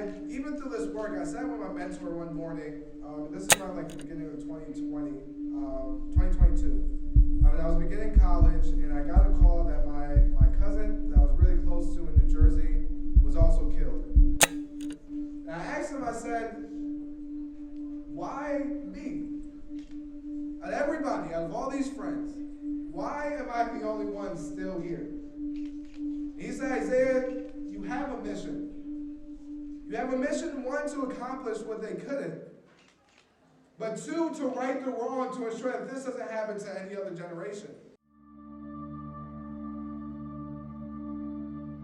And even through this work, I sat with my mentor one morning. This is around like the beginning of 2022. I was beginning college, and I got a call that my cousin that I was really close to in New Jersey was also killed. And I asked him, I said, why me? Out of everybody, out of all these friends, why am I the only one still here? And he said, Isaiah, you have a mission. You have a mission, one, to accomplish what they couldn't, but two, to right the wrong, to ensure that this doesn't happen to any other generation.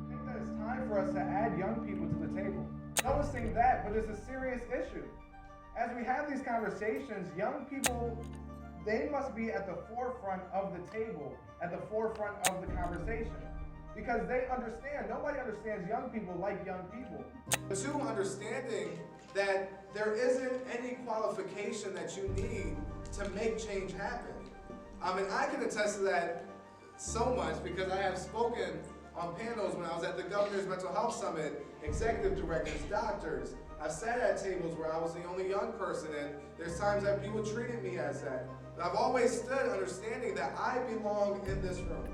I think that it's time for us to add young people to the table. Noticing that, but it's a serious issue. As we have these conversations, young people, they must be at the forefront of the table, at the forefront of the conversation. Because they understand, nobody understands young people like young people. Two, understanding that there isn't any qualification that you need to make change happen. And I can attest to that so much because I have spoken on panels when I was at the Governor's Mental Health Summit, executive directors, doctors. I've sat at tables where I was the only young person, and there's times that people treated me as that. But I've always stood understanding that I belong in this room.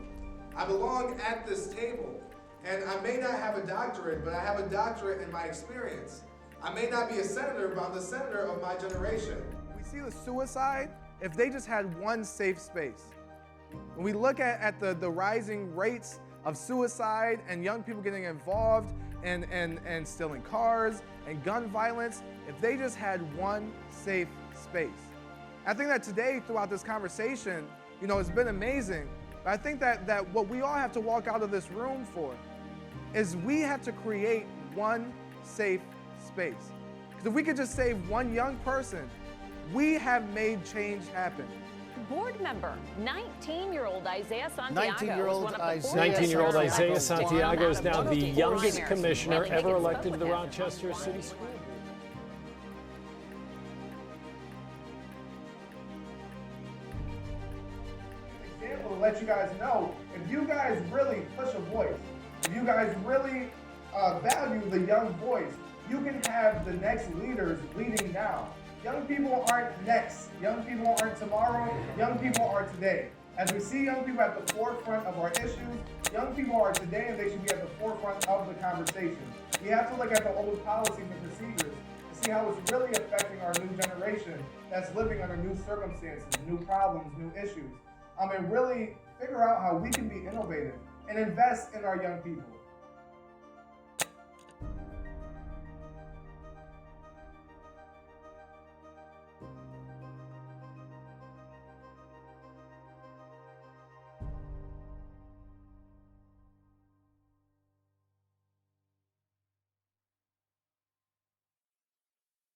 I belong at this table. And I may not have a doctorate, but I have a doctorate in my experience. I may not be a senator, but I'm the senator of my generation. We see the suicide, if they just had one safe space. When we look at the rising rates of suicide and young people getting involved and stealing cars and gun violence, if they just had one safe space. I think that today, throughout this conversation, it's been amazing. But I think that what we all have to walk out of this room for is we have to create one safe space. Because if we could just save one young person, we have made change happen. Board member, 19-year-old Isaiah Santiago. 19-year-old Isaiah Santiago is now the youngest commissioner ever elected to the Rochester City School Board. Example to let you guys know, if you guys really push a voice, if you guys really value the young voice, you can have the next leaders leading now. Young people aren't next. Young people aren't tomorrow. Young people are today. As we see young people at the forefront of our issues, young people are today and they should be at the forefront of the conversation. We have to look at the old policies and procedures to see how it's really affecting our new generation that's living under new circumstances, new problems, new issues. And really figure out how we can be innovative and invest in our young people.